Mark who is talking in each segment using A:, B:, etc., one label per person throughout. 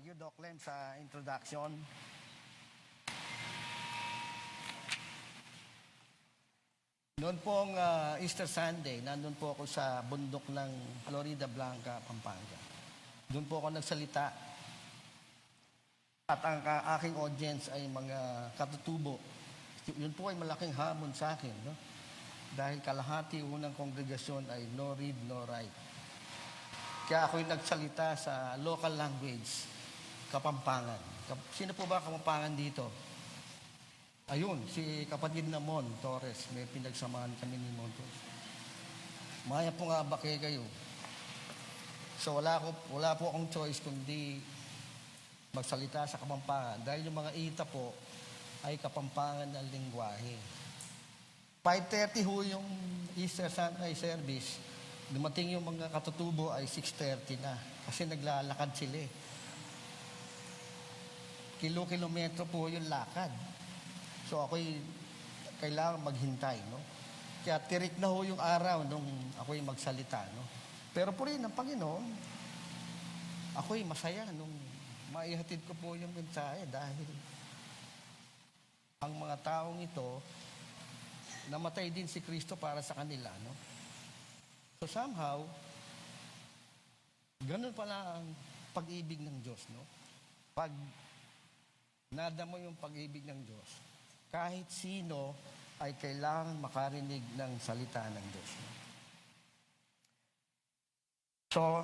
A: Thank you, Doc Lem, sa introduction. Noon pong Easter Sunday, nandun po ako sa bundok ng Florida Blanca, Pampanga. Doon po ako nagsalita. At ang aking audience ay mga katutubo. Yun po ay malaking hamon sa akin. No? Dahil kalahati unang kongregasyon ay no read, no write. Kaya ako'y nagsalita sa local language, Kapampangan. Sino po ba Kapampangan dito? Ayun, si kapatid na Mon Torres, may pinagsamahan kami ni Mon Torres. Maya po nga ba kayo? So wala po akong choice kundi magsalita sa Kapampangan dahil yung mga ita po ay Kapampangan ng lingwahe. 5:30 ho yung Easter Sunday service. Dumating yung mga katutubo ay 6:30 na kasi naglalakad sila eh. Kilometro po yung lakad. So ako'y kailangan maghintay, no? Kaya tirik na ho yung araw nung ako'y magsalita, no? Pero po rin ang Panginoon, ako'y masaya nung maihatid ko po yung mensahe dahil ang mga taong ito, namatay din si Kristo para sa kanila, no? So somehow, ganun pala ang pag-ibig ng Diyos, no? Pag nadamo yung pag-ibig ng Diyos, kahit sino ay kailangan makarinig ng salita ng Diyos. So,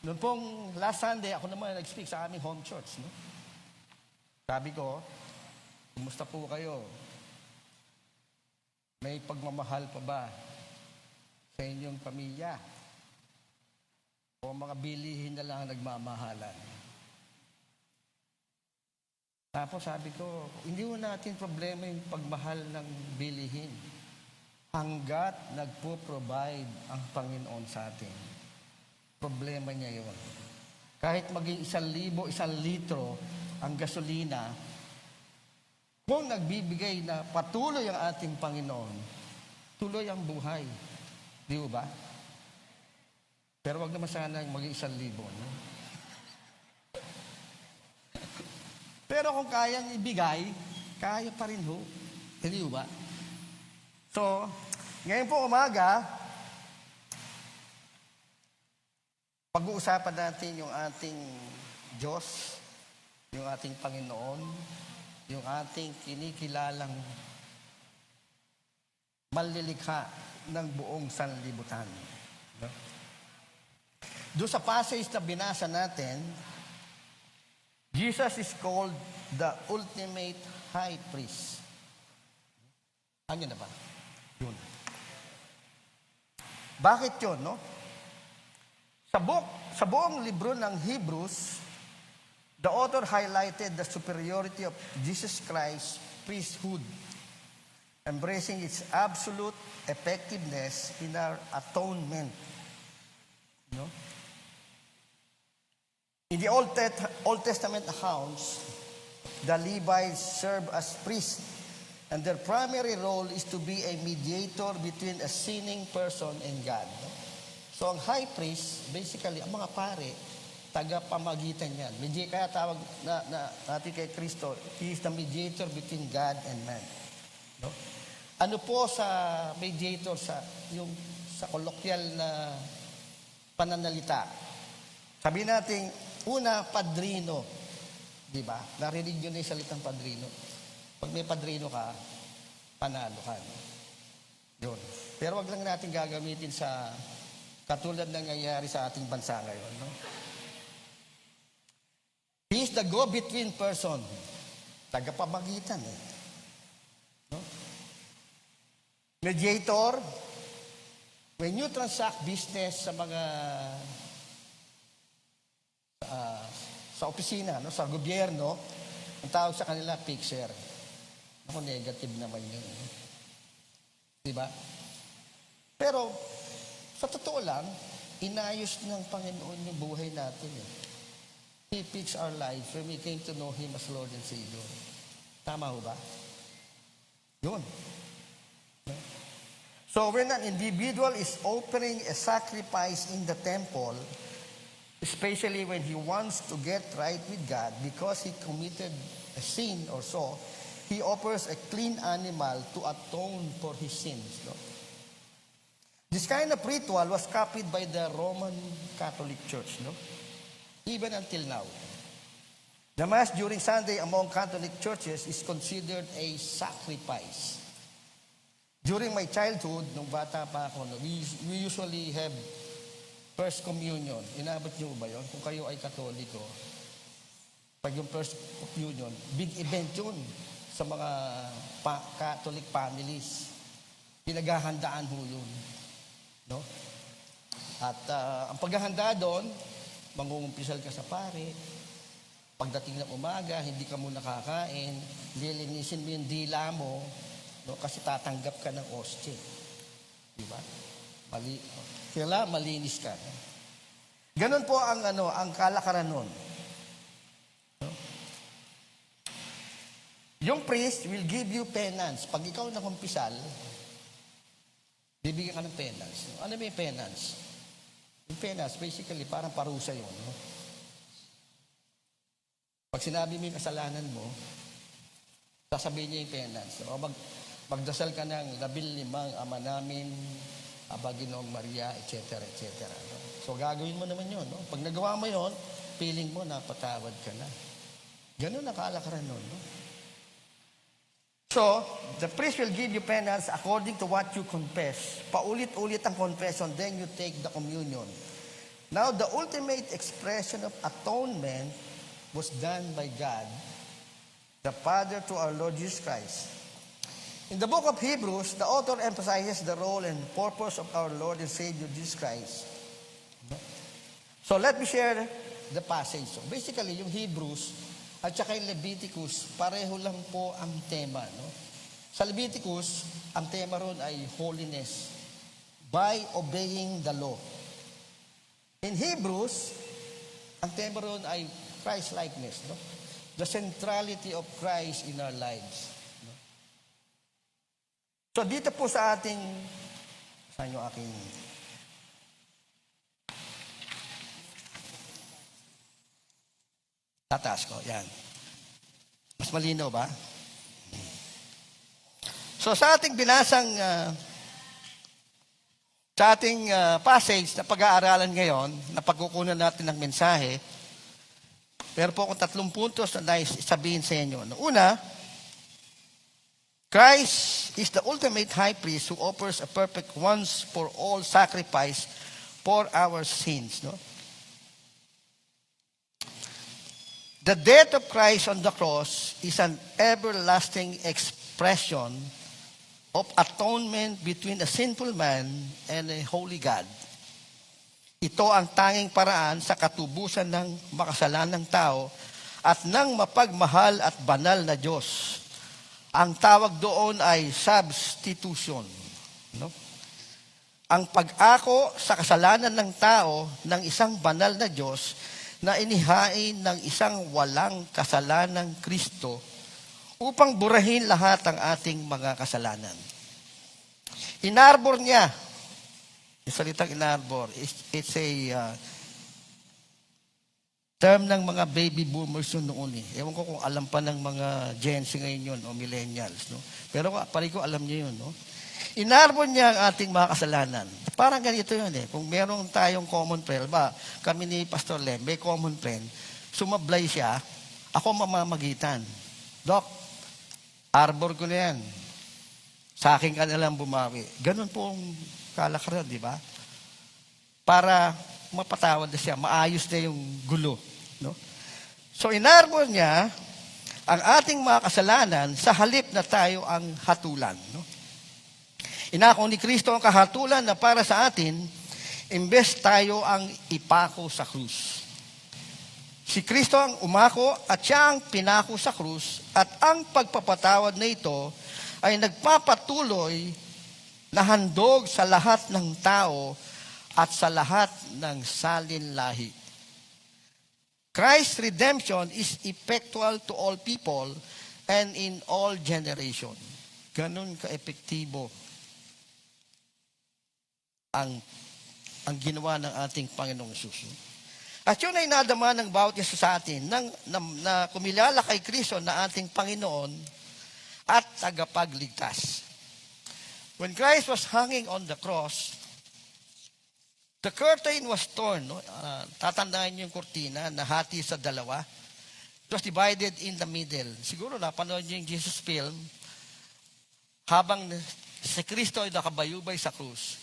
A: noon pong last Sunday, ako naman nag-speak sa aming home church. No? Sabi ko, kumusta po kayo? May pagmamahal pa ba sa inyong pamilya? O mga bilihin na lang ang nagmamahalan? Tapos sabi ko, hindi mo natin problema yung pagmahal ng bilihin. Hanggat nagpo-provide ang Panginoon sa atin. Problema niya yun. Kahit maging 1,000, 1 litro ang gasolina, kung nagbibigay na patuloy ang ating Panginoon, tuloy ang buhay. Di ba? Pero wag naman sana maging 1,000. No? Pero kung kayang ibigay, kaya pa rin ho. Hindi ba? So, ngayon po umaga, pag-uusapan natin yung ating Diyos, yung ating Panginoon, yung ating kinikilalang manlilikha ng buong sanlibutan. Doon sa passage na binasa natin, Jesus is called the ultimate high priest. Ano na ba? Yun. Bakit yun, no? Sa buong libro ng Hebrews, the author highlighted the superiority of Jesus Christ's priesthood, embracing its absolute effectiveness in our atonement. No? In the Old Testament accounts, the Levites serve as priests, and their primary role is to be a mediator between a sinning person and God. So ang high priest, basically, ang mga pare, tagapamagitan yan. Kaya tawag natin kay Kristo, He is the mediator between God and man. No? Ano po sa mediator, sa kolokwyal na pananalita? Sabihin natin, una, padrino. Di ba? Narinig nyo na yung salitang padrino. Pag may padrino ka, panalo ka. No? Yun. Pero wag lang natin gagamitin sa katulad ng nangyayari sa ating bansa ngayon. No? He is the go-between person. Tagapamagitan. Eh. No? Mediator, when you transact business sa mga sa opisina, no, sa gobyerno, ang tawag sa kanila fixer. Ako, negative naman yun. Diba? Pero, sa totoo lang, inayos ng Panginoon yung buhay natin. Eh. He fixed our lives when we came to know Him as Lord and Savior. Tama ho ba? Yun. So, when an individual is offering a sacrifice in the temple, especially when he wants to get right with God because he committed a sin or so, he offers a clean animal to atone for his sins. No? This kind of ritual was copied by the Roman Catholic Church, no? Even until now. The Mass during Sunday among Catholic churches is considered a sacrifice. During my childhood, nung bata pa ako, we usually have First Communion. Inabot niyo ba yun? Kung kayo ay Katoliko, pag yung First Communion, big event yun sa mga Catholic families. Pinaghahandaan ho yun. No? At ang paghahanda doon, mangungumpisal ka sa pare. Pagdating ng umaga, hindi ka muna kakain. Lilinisin mo yung dila mo, no? Kasi tatanggap ka ng ostye. Di ba? Kailangan malinis ka. No? Ganon po ang kalakaran nun. No? Yung priest will give you penance. Pag ikaw nakumpisal, bibigyan ka ng penance. No? Ano ba yung penance? Yung penance, basically, parang parusa yun. No? Pag sinabi mo yung kasalanan mo, sasabihin niya yung penance. O magdasal ka ng 15 Ama namin, Aba Ginoong Maria, etc. etc. No? So gagawin mo naman yun. No? Pag nagawa mo yun, feeling mo napatawad ka na. Ganun ang kalakaran nun. No? So, the priest will give you penance according to what you confess. Paulit-ulit ang confession, then you take the communion. Now, the ultimate expression of atonement was done by God, the Father, to our Lord Jesus Christ. In the book of Hebrews, the author emphasizes the role and purpose of our Lord and Savior Jesus Christ. So let me share the passage. So basically, yung Hebrews at saka yung Leviticus, pareho lang po ang tema. No? Sa Leviticus, ang tema ron ay holiness by obeying the law. In Hebrews, ang tema ron ay Christ-likeness, no? The centrality of Christ in our lives. No? So dito po sa ating, saan yung aking, tataas ko, yan. Mas malinaw ba? So sa ating binasang, sa ating passage na pag-aaralan ngayon, na pagkukunan natin ng mensahe, pero po akong 3 puntos na nais sabihin sa inyo. Una, Christ is the ultimate high priest who offers a perfect once for all sacrifice for our sins. No? The death of Christ on the cross is an everlasting expression of atonement between a sinful man and a holy God. Ito ang tanging paraan sa katubusan ng makasalanang tao at ng mapagmahal at banal na Diyos. Ang tawag doon ay substitution. No? Ang pag-ako sa kasalanan ng tao ng isang banal na Diyos na inihain ng isang walang kasalanang Kristo upang burahin lahat ang ating mga kasalanan. Inarbor niya. Yung salitang inarbor, it's a term ng mga baby boomers yun noon eh. Ewan ko kung alam pa ng mga Gen Z ngayon yun o millennials. No? Pero pari ko alam niyo yun. No? Inarbor niya ang ating mga kasalanan. Parang ganito yun eh. Kung meron tayong common friend, kami ni Pastor Lem, may common friend, sumablay siya, ako mamamagitan. Doc, arbor ko na yan. Sa akin ka na lang bumawi. Ganun po ang kalakaran, di ba? Para mapatawad na siya, maayos na yung gulo. No? So, inarbor niya ang ating mga kasalanan sa halip na tayo ang hatulan. No? Inako ni Kristo ang kahatulan na para sa atin, imbes tayo ang ipako sa krus. Si Kristo ang umako at siya ang pinako sa krus at ang pagpapatawad na ito ay nagpapatuloy na handog sa lahat ng tao at sa lahat ng salin-lahi. Christ's redemption is effectual to all people and in all generation. Ganun ka-epektibo ang ginawa ng ating Panginoong Jesus. At yun ay nadama ng bawat isa sa atin na kumilala kay Kristo na ating Panginoon at tagapagligtas. When Christ was hanging on the cross, the curtain was torn. No? Tatandaan niyo yung kurtina na hati sa dalawa. It was divided in the middle. Siguro napanood niyo yung Jesus film. Habang si Kristo ay nakabayubay sa krus,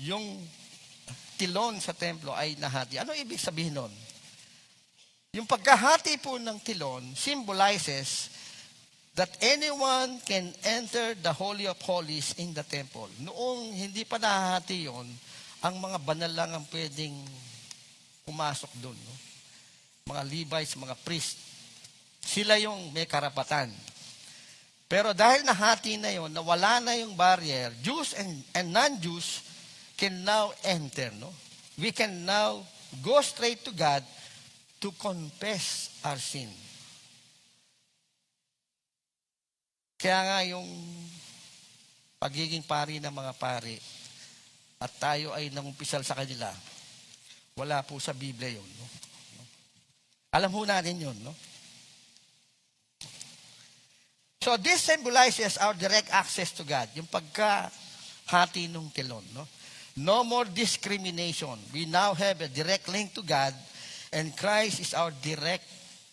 A: yung tilon sa templo ay nahati. Ano ibig sabihin nun? Yung pagkahati po ng tilon symbolizes that anyone can enter the Holy of Holies in the temple. Noong hindi pa nahahati yon, ang mga banal lang ang pwedeng pumasok doon. No? Mga Levites, mga priests. Sila yung may karapatan. Pero dahil nahati na yon, nawala na yung barrier, Jews and non-Jews can now enter. No? We can now go straight to God to confess our sin. Kaya nga yung pagiging pari ng mga pari at tayo ay nangumpisal sa kanila, wala po sa Biblia yun. No? Alam ho natin yun. No? So this symbolizes our direct access to God. Yung pagkahati ng tilon. No more discrimination. We now have a direct link to God and Christ is our direct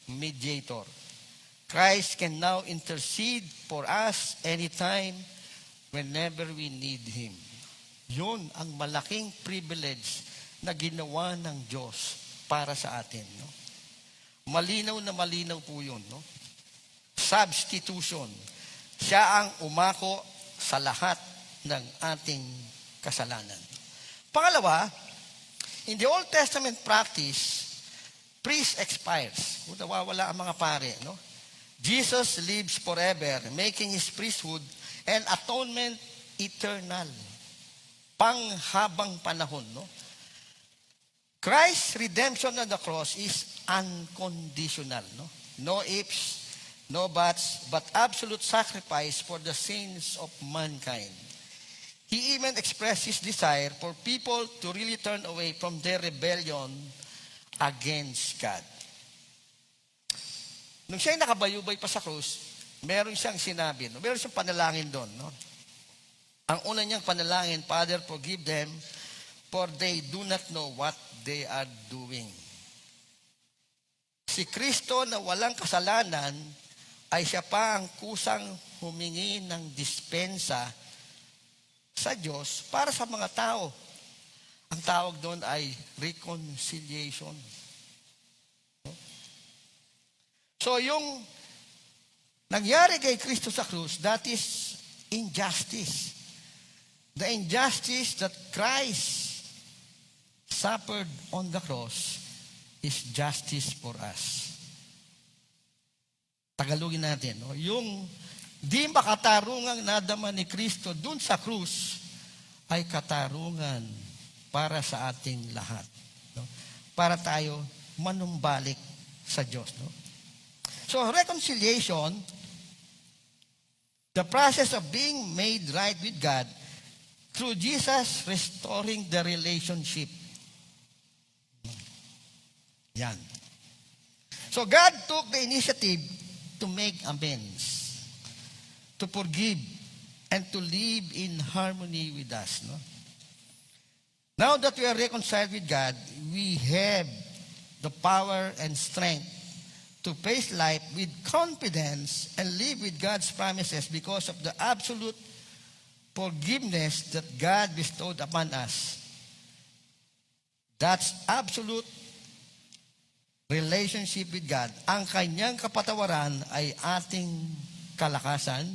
A: mediator. Christ can now intercede for us anytime, whenever we need Him. Yun ang malaking privilege na ginawa ng Diyos para sa atin. No? Malinaw na malinaw po yun. No? Substitution. Siya ang umako sa lahat ng ating kasalanan. Pangalawa, in the Old Testament practice, priest expires. Kung nawawala ang mga pare, no? Jesus lives forever, making His priesthood and atonement eternal. Panghabang panahon, no? Christ's redemption on the cross is unconditional, no? No ifs, no buts, but absolute sacrifice for the sins of mankind. He even expressed His desire for people to really turn away from their rebellion against God. Nung siya'y nakabayubay pa sa krus, meron siyang sinabi, no? Meron siyang panalangin doon. No? Ang una niyang panalangin, Father, forgive them, for they do not know what they are doing. Si Kristo na walang kasalanan, ay siya pa ang kusang humingi ng dispensa sa Diyos para sa mga tao. Ang tawag doon ay reconciliation. So yung nangyari kay Kristo sa krus, that is injustice. The injustice that Christ suffered on the cross is justice for us. Tagalogin natin. No? Yung di makatarungang nadama ni Kristo dun sa krus ay katarungan para sa ating lahat. No? Para tayo manumbalik sa Diyos. No? So reconciliation, the process of being made right with God through Jesus restoring the relationship. Yan. So God took the initiative to make amends, to forgive, and to live in harmony with us. No? Now that we are reconciled with God, we have the power and strength to face life with confidence and live with God's promises because of the absolute forgiveness that God bestowed upon us. That's absolute relationship with God. Ang kanyang kapatawaran ay ating kalakasan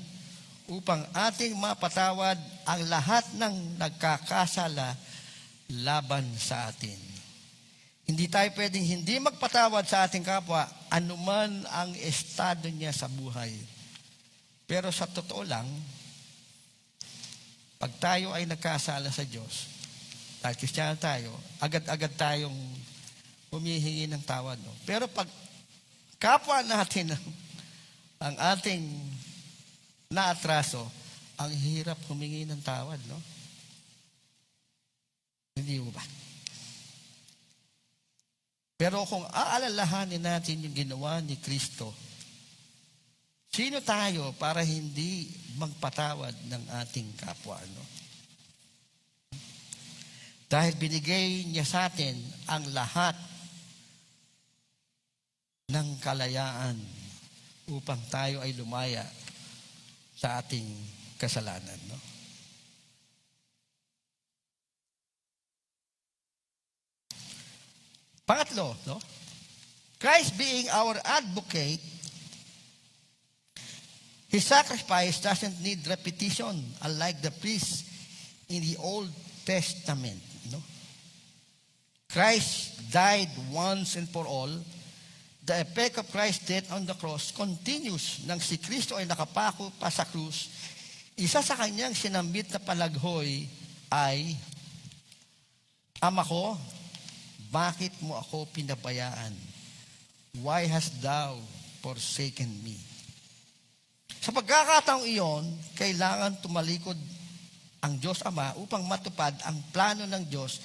A: upang ating mapatawad ang lahat ng nagkakasala laban sa atin. Hindi tayo pwedeng hindi magpatawad sa ating kapwa anuman ang estado niya sa buhay. Pero sa totoo lang, pag tayo ay nagkasala sa Diyos, dahil Kristiyano tayo, agad-agad tayong humihingi ng tawad. No? Pero pag kapwa natin ang ating naatraso, ang hirap humingi ng tawad. No? Hindi mo ba? Pero kung aalalahanin natin yung ginawa ni Kristo, sino tayo para hindi magpatawad ng ating kapwa? No? Dahil binigay niya sa atin ang lahat ng kalayaan upang tayo ay lumaya sa ating kasalanan. No? Pangatlo, no? Christ being our advocate, His sacrifice doesn't need repetition, unlike the priest in the Old Testament. No? Christ died once and for all. The effect of Christ's death on the cross continues nang si Kristo ay nakapako pa sa krus. Isa sa kanyang sinambit na palaghoy ay, Ama ko, bakit mo ako pinabayaan? Why hast thou forsaken me? Sa pagkakataong iyon, kailangan tumalikod ang Diyos Ama upang matupad ang plano ng Diyos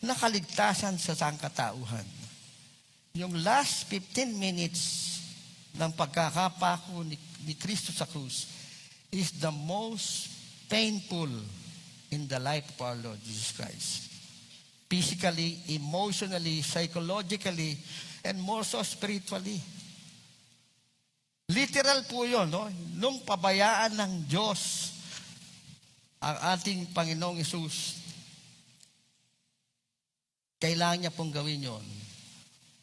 A: na kaligtasan sa sangkatauhan. Yung last 15 minutes ng pagkakapako ni Kristo sa krus is the most painful in the life of our Lord Jesus Christ. Physically, emotionally, psychologically, and more so spiritually. Literal po yun, no? Nung pabayaan ng Diyos ang ating Panginoong Hesus, kailangan niya pong gawin yon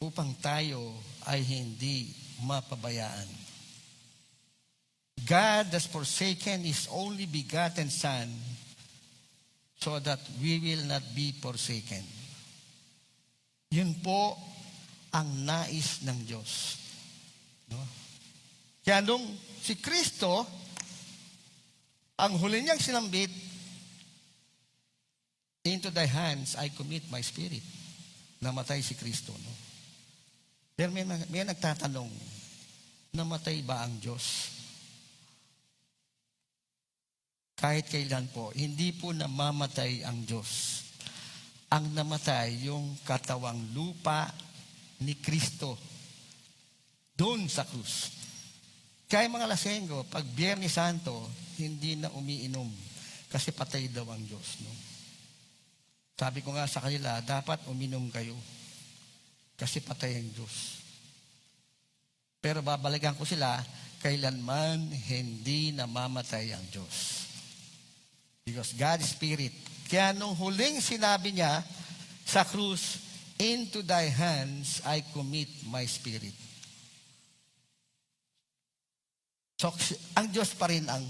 A: upang tayo ay hindi mapabayaan. God has forsaken His only begotten Son so that we will not be forsaken. Yun po ang nais ng Diyos. No? Kaya nung si Kristo, ang huli niyang sinambit, into thy hands I commit my spirit. Namatay si Kristo. No? Pero may nagtatanong, namatay ba ang Diyos? Kahit kailan po, hindi po namamatay ang Diyos. Ang namatay, yung katawang lupa ni Kristo doon sa krus. Kaya mga lasenggo, pag Biyernes Santo, hindi na umiinom kasi patay daw ang Diyos. No? Sabi ko nga sa kanila, dapat uminom kayo kasi patay ang Diyos. Pero babalikan ko sila, kailanman hindi namamatay ang Diyos. Because God is Spirit. Kaya nung huling sinabi niya sa krus, into thy hands I commit my spirit. So, ang Diyos pa rin ang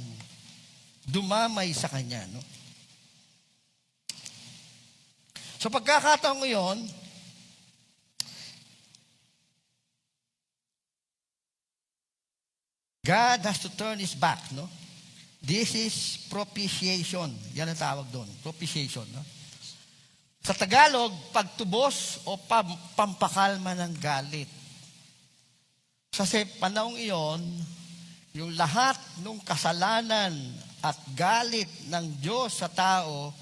A: dumamay sa Kanya. No? So, pagkakataon ngayon, God has to turn His back. No? This is propitiation. Yan ang tawag doon. Propitiation. No? Sa Tagalog, pagtubos o pampakalma ng galit. Kasi panahong iyon, yung lahat ng kasalanan at galit ng Diyos sa tao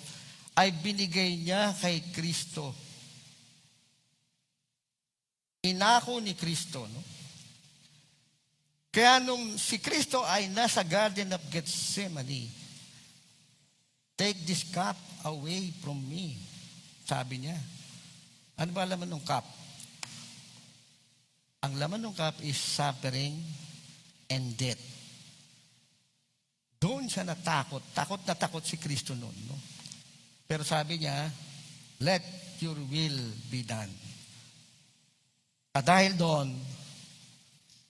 A: ay binigay niya kay Kristo. Inako ni Kristo. No? Kaya nung si Kristo ay nasa Garden of Gethsemane, take this cup away from me. Sabi niya. Ano ba laman ng cup? Ang laman ng cup is suffering and death. Doon siya natakot. Takot na takot si Kristo noon. No? Pero sabi niya, let your will be done. At dahil doon,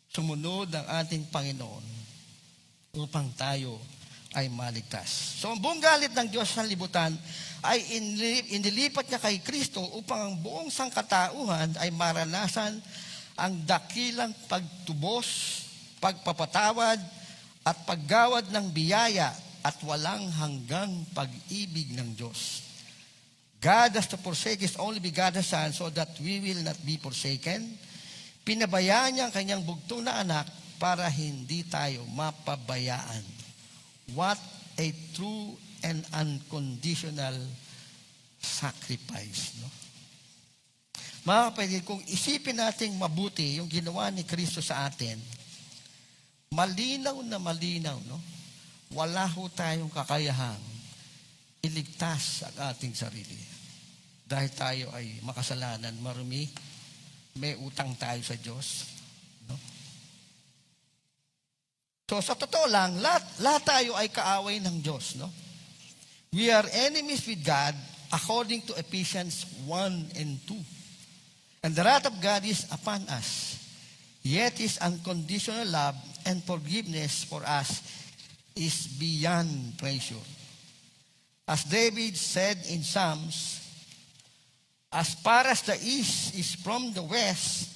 A: sumunod ang ating Panginoon upang tayo ay maligtas. So, ang buong galit ng Diyos sa libutan ay inilipat niya kay Kristo upang ang buong sangkatauhan ay maranasan ang dakilang pagtubos, pagpapatawad, at paggawad ng biyaya at walang hanggang pag-ibig ng Diyos. God has to forsake His only begotten Son so that we will not be forsaken. Pinabayaan niya ang kanyang bugtong na anak para hindi tayo mapabayaan. What a true and unconditional sacrifice. No? Mga kapatid, kung isipin nating mabuti yung ginawa ni Kristo sa atin, malinaw na malinaw, no? Wala ho tayong kakayahang iligtas ang ating sarili. Dahil tayo ay makasalanan, marumi, may utang tayo sa Diyos. No? So sa totoo lang, lahat tayo ay kaaway ng Diyos. No? We are enemies with God according to Ephesians 1 and 2. And the wrath of God is upon us. Yet His unconditional love and forgiveness for us is beyond measure. As David said in Psalms, as far as the east is from the west,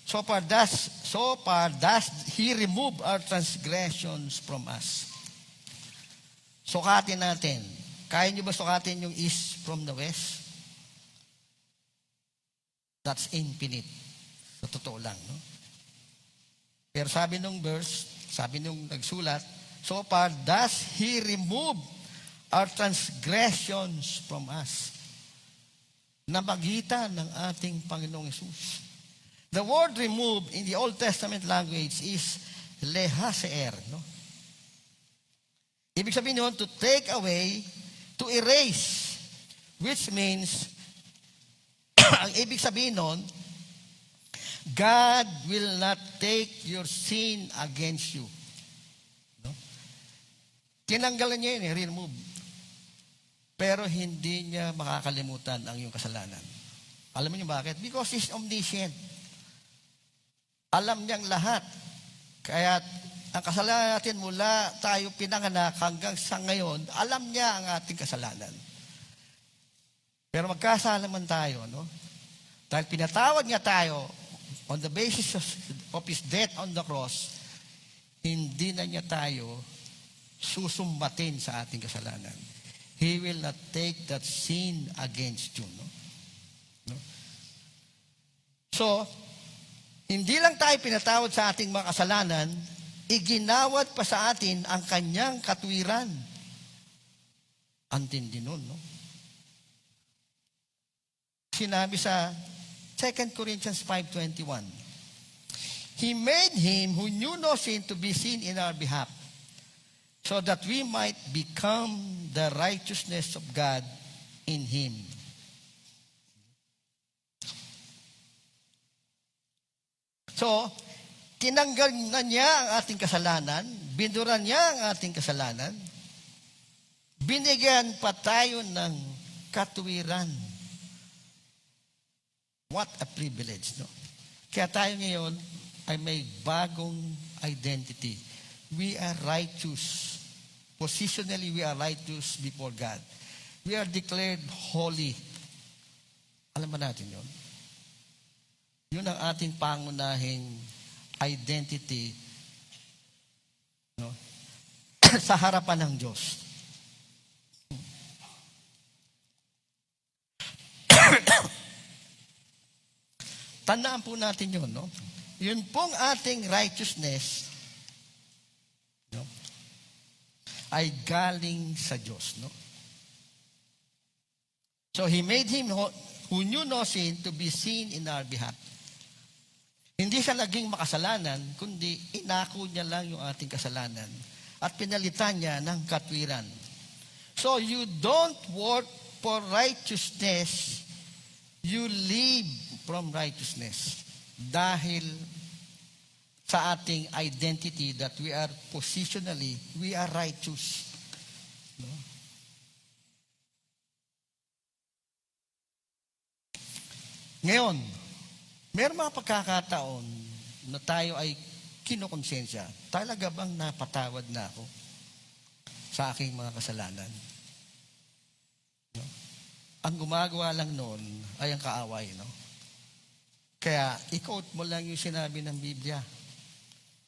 A: so far does He remove our transgressions from us. Sukatin natin. Kaya niyo ba sukatin yung east from the west? That's infinite. Sa totoo lang, no? Pero sabi nung verse, sabi nung nagsulat, so far does He remove our transgressions from us. Na magitan ng ating Panginoong Hesus. The word remove in the Old Testament language is lehaseer. No? Ibig sabihin nun, to take away, to erase, which means, ang ibig sabihin nun, God will not take your sin against you. No? Tinanggalan niya yun, remove. Pero hindi niya makakalimutan ang iyong kasalanan. Alam niyo bakit? Because He's omniscient. Alam niyang lahat. Kaya ang kasalanan natin mula tayo pinanganak hanggang sa ngayon, alam niya ang ating kasalanan. Pero magkasalaman tayo, no? Dahil pinatawad niya tayo on the basis of His death on the cross, hindi na niya tayo susumbatin sa ating kasalanan. He will not take that sin against you. No? No? So, hindi lang tayo pinatawad sa ating mga kasalanan, iginawad pa sa atin ang kanyang katwiran. Antindi nun, no? Sinabi sa 2 Corinthians 5:21, He made Him who knew no sin to be sin in our behalf, so that we might become the righteousness of God in Him. So, tinanggal na niya ang ating kasalanan, binuran niya ang ating kasalanan, binigyan pa tayo ng katwiran. What a privilege, no? Kaya tayo ngayon ay may bagong identity. We are righteous. Positionally, we are righteous before God. We are declared holy. Alam ba natin yun? Yun ang ating pangunahing identity, no? Sa harapan ng Diyos. Tandaan po natin yun, no? Yun pong ating righteousness, no, ay galing sa Diyos, no? So, He made Him who knew no sin to be sin in our behalf. Hindi siya naging makasalanan, kundi inako niya lang yung ating kasalanan at pinalitan niya ng katwiran. So, you don't work for righteousness, you live from righteousness. Dahil sa ating identity that we are positionally, we are righteous. No? Ngayon, meron mga pagkakataon na tayo ay kinukonsensya. Talaga bang napatawad na ako sa aking mga kasalanan? No? Ang gumagawa lang noon ay ang kaaway, no? Kaya, i-quote mo lang yung sinabi ng Biblia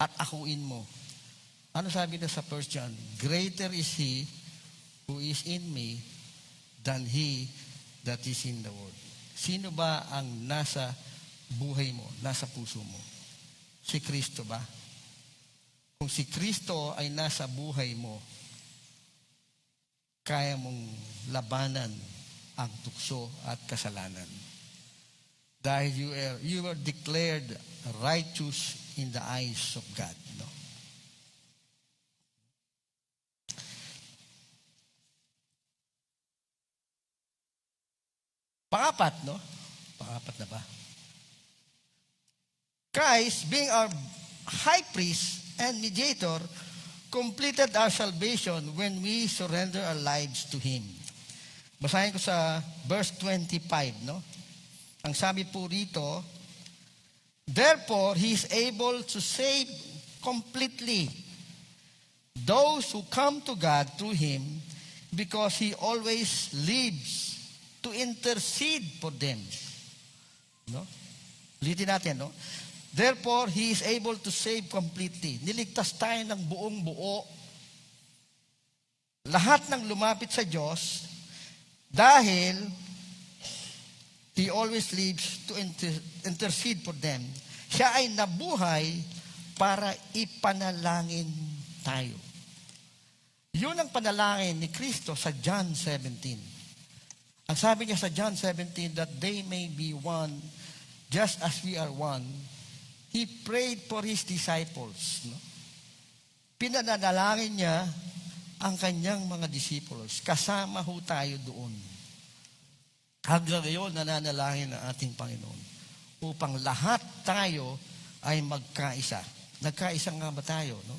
A: at akuin mo. Ano sabi na sa 1 John? Greater is He who is in me than he that is in the world. Sino ba ang nasa buhay mo, nasa puso mo? Si Kristo ba? Kung si Kristo ay nasa buhay mo, kaya mong labanan ang tukso at kasalanan. dahil you were declared righteous in the eyes of God. No? Pangapat, no? Pangapat na ba? Christ, being our high priest and mediator, completed our salvation when we surrender our lives to Him. Basahin ko sa verse 25, no? Ang sabi po rito, therefore, He is able to save completely those who come to God through Him, because He always lives to intercede for them. No? Ulitin natin, no? Therefore, He is able to save completely. Niligtas tayo ng buong buo. Lahat ng lumapit sa Diyos, dahil He always lives to intercede for them. Siya ay nabuhay para ipanalangin tayo. Yun ang panalangin ni Kristo sa John 17. Ang sabi niya sa John 17, that they may be one, just as we are one. He prayed for His disciples. No? Pinanalangin niya ang kanyang mga disciples. Kasama ho tayo doon. Hanggang ngayon, nananalangin ang ating Panginoon upang lahat tayo ay magkaisa. Nagkaisa nga ba tayo? No?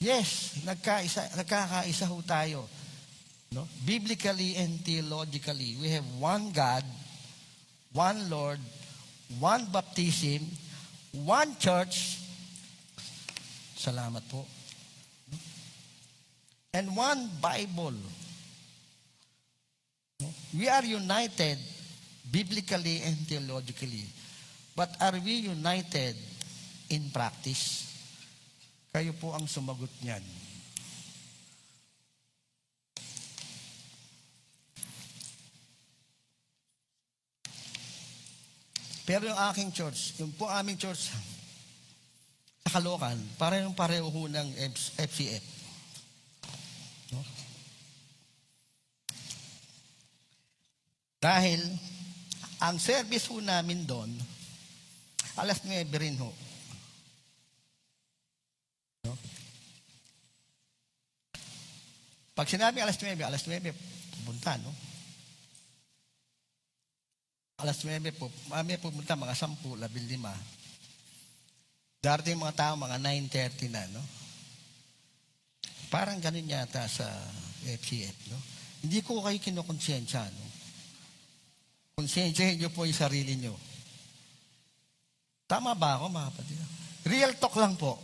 A: Yes, nagkakaisa ho tayo. No? Biblically and theologically, we have one God, one Lord, one baptism, one church, salamat po, and one Bible. We are united biblically and theologically. But are we united in practice? Kayo po ang sumagot niyan. Pero yung aking church, yung po aming church sa Caloocan, pareho ho ng FCF. No? Dahil, ang service ho namin doon, alas 9 rin ho. No? Pag sinabi alas 9, pupunta, no? Alas 9 po, mamaya pumunta mga 10, 15. Darating mga tao, mga 9:30 na, no? Parang ganun yata sa FCF, no? Hindi ko kayo kinukonsensya, no? Konsensyahin niyo po yung sarili niyo. Tama ba ako, mga kapatid? Real talk lang po.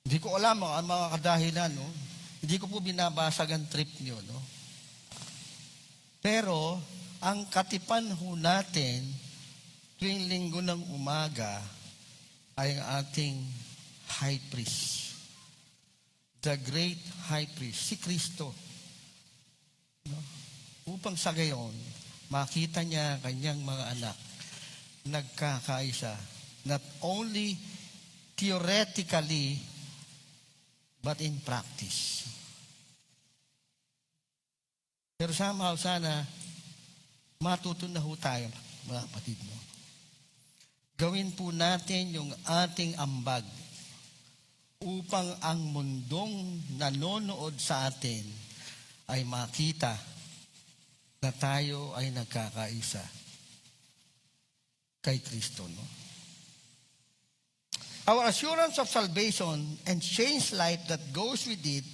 A: Hindi ko alam ang mga kadahilan, no? Hindi ko po binabasag ang trip niyo, no? Pero, ang katipan ho natin tuwing linggo ng umaga ay ang ating high priest. The great high priest, si Kristo. No? Upang sa gayon, makita niya kanyang mga anak nagkakaisa, not only theoretically, but in practice. Pero somehow sana, matuto na ho tayo, mga kapatid mo. Gawin po natin yung ating ambag upang ang mundong nanonood sa atin ay makita na tayo ay nagkakaisa kay Kristo. No? Our assurance of salvation and changed life that goes with it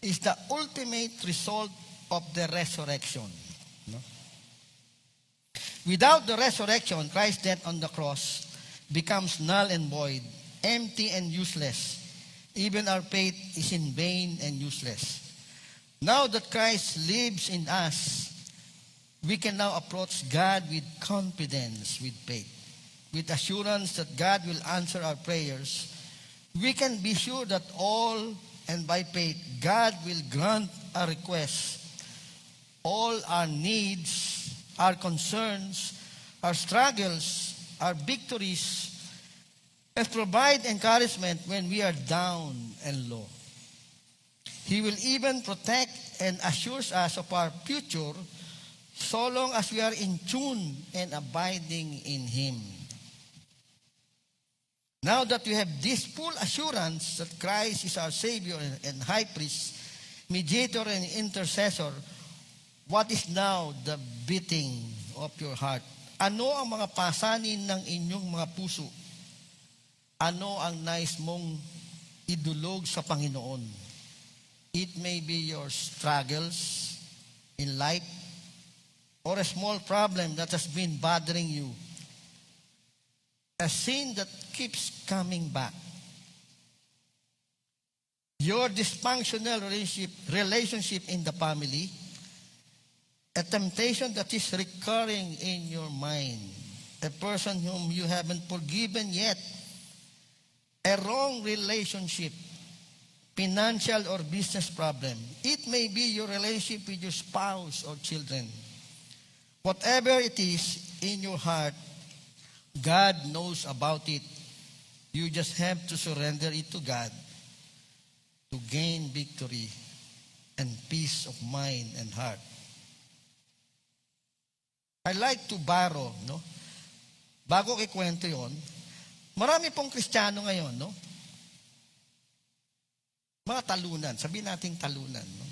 A: is the ultimate result of the resurrection. No? Without the resurrection, Christ's death on the cross becomes null and void, empty and useless. Even our faith is in vain and useless. Now that Christ lives in us, we can now approach God with confidence, with faith, with assurance that God will answer our prayers. We can be sure that all and by faith, God will grant our requests, all our needs, our concerns, our struggles, our victories, and provide encouragement when we are down and low. He will even protect and assures us of our future so long as we are in tune and abiding in Him. Now that we have this full assurance that Christ is our Savior and High Priest, Mediator and Intercessor, what is now the beating of your heart? Ano ang mga pasanin ng inyong mga puso? Ano ang nais mong idulog sa Panginoon? It may be your struggles in life or a small problem that has been bothering you. A sin that keeps coming back. Your dysfunctional relationship in the family. A temptation that is recurring in your mind. A person whom you haven't forgiven yet. A wrong relationship, financial or business problem. It may be your relationship with your spouse or children. Whatever it is in your heart, God knows about it. You just have to surrender it to God to gain victory and peace of mind and heart. I like to borrow, no? Bago ikwento yon, marami pong Kristiyano ngayon, no? Mga talunan, sabihin nating talunan, no?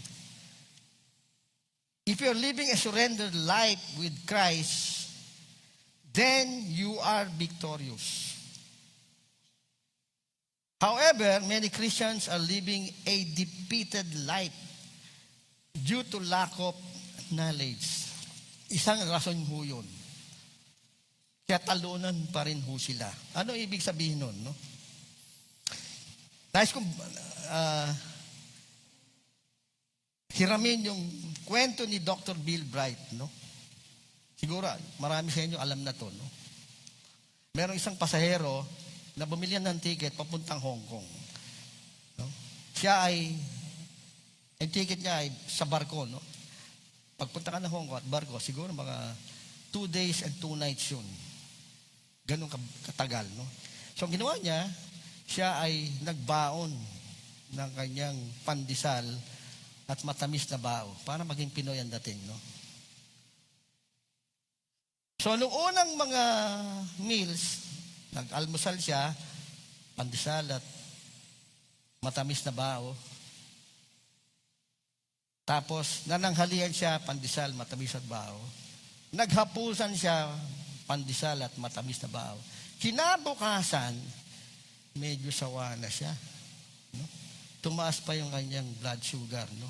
A: If you're living a surrendered life with Christ, then you are victorious. However, many Christians are living a defeated life due to lack of knowledge. Isang rason ho yun. Kaya talunan pa rin ho sila. Ano ibig sabihin nun, no? Nais kong hiramin yung kwento ni Dr. Bill Bright, no? Siguro, marami sa inyo alam na to, no? Merong isang pasahero na bumili ng ticket papuntang Hong Kong. No? Yung ticket niya ay sa barko, no? Pagpunta ka ng Hong Kong at barko, siguro mga 2 days and 2 nights yun. Ganun katagal, no? So, ang ginawa niya, siya ay nagbaon ng kanyang pandesal at matamis na bao para maging Pinoy ang dating, no? So, noong unang mga meals, nag-almusal siya, pandesal at matamis na bao. Tapos, nananghalian siya, pandesal, matamis at bao. Naghapusan siya, pandesal at matamis na bao. Kinabukasan, medyo sawa na siya. No? Tumaas pa yung kanyang blood sugar, no?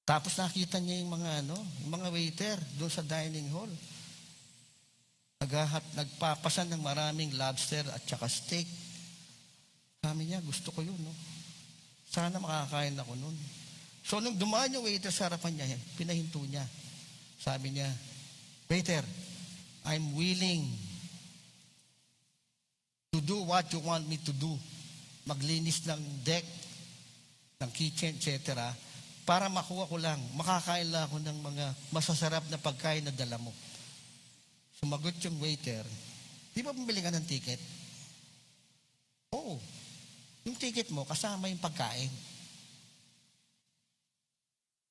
A: Tapos nakita niya yung mga waiter doon sa dining hall. Nagpapasan ng maraming lobster at saka steak. Sabi niya, gusto ko yun, no? Sana makakain ako nun. So, nung dumaan yung waiter sa harapan niya, pinahinto niya. Sabi niya, waiter, I'm willing to do what you want me to do. Maglinis ng deck, ng kitchen, etc. Para makuha ko lang, makakain lang ako ng mga masasarap na pagkain na dala mo. Sumagot yung waiter, di ba bumili ka ng ticket? Oo. Yung ticket mo, kasama yung pagkain.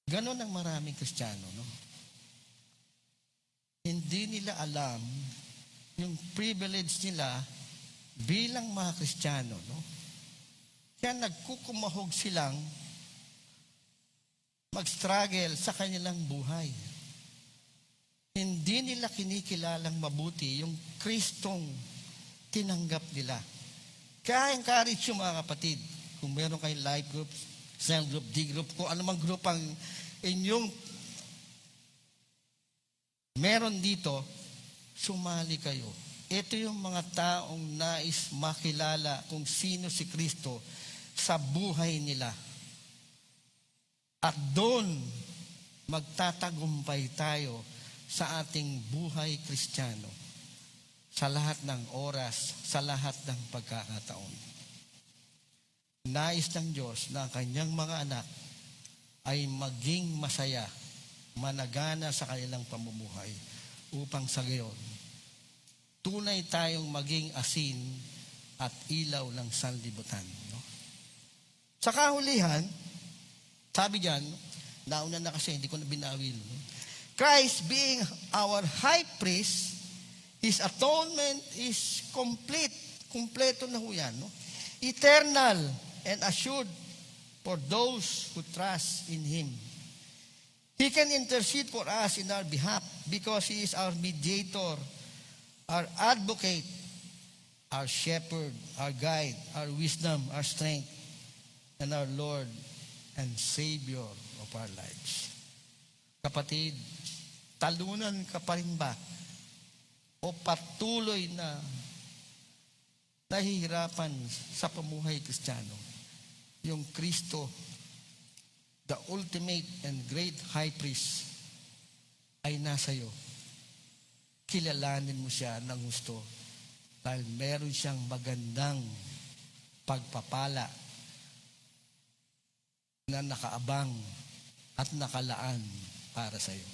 A: Ganon ang maraming Kristiyano, no? Hindi nila alam yung privilege nila bilang mga Kristiyano, no? Kaya nagkukumahog silang mag-struggle sa kanilang buhay. Hindi nila kinikilalang mabuti yung Kristong tinanggap nila. Kaya encourage yung mga kapatid, kung meron kayong life group, cell group, D group, kung anumang group ang inyong meron dito, sumali kayo. Ito yung mga taong nais makilala kung sino si Kristo sa buhay nila. At doon, magtatagumpay tayo sa ating buhay Kristiyano. Sa lahat ng oras, sa lahat ng pagkakataon. Nais ng Diyos na ang kanyang mga anak ay maging masaya, managana sa kanilang pamumuhay upang sa gayon, tunay tayong maging asin at ilaw ng sanlibutan. No? Sa kahulihan, sabi diyan, Nauna na kasi, hindi ko na binawil. Christ being our high priest, His atonement is complete. Kumpleto na ho yan. No? Eternal and assured for those who trust in Him. He can intercede for us in our behalf because He is our mediator, our advocate, our shepherd, our guide, our wisdom, our strength, and our Lord and Savior of our lives. Kapatid, talunan ka pa rin ba? O patuloy na nahihirapan sa pamuhay Kristiyano? Yung Kristo, the ultimate and great high priest, ay nasa iyo. Kilalanin mo siya ng gusto dahil meron siyang magandang pagpapala na nakaabang at nakalaan para sa iyo.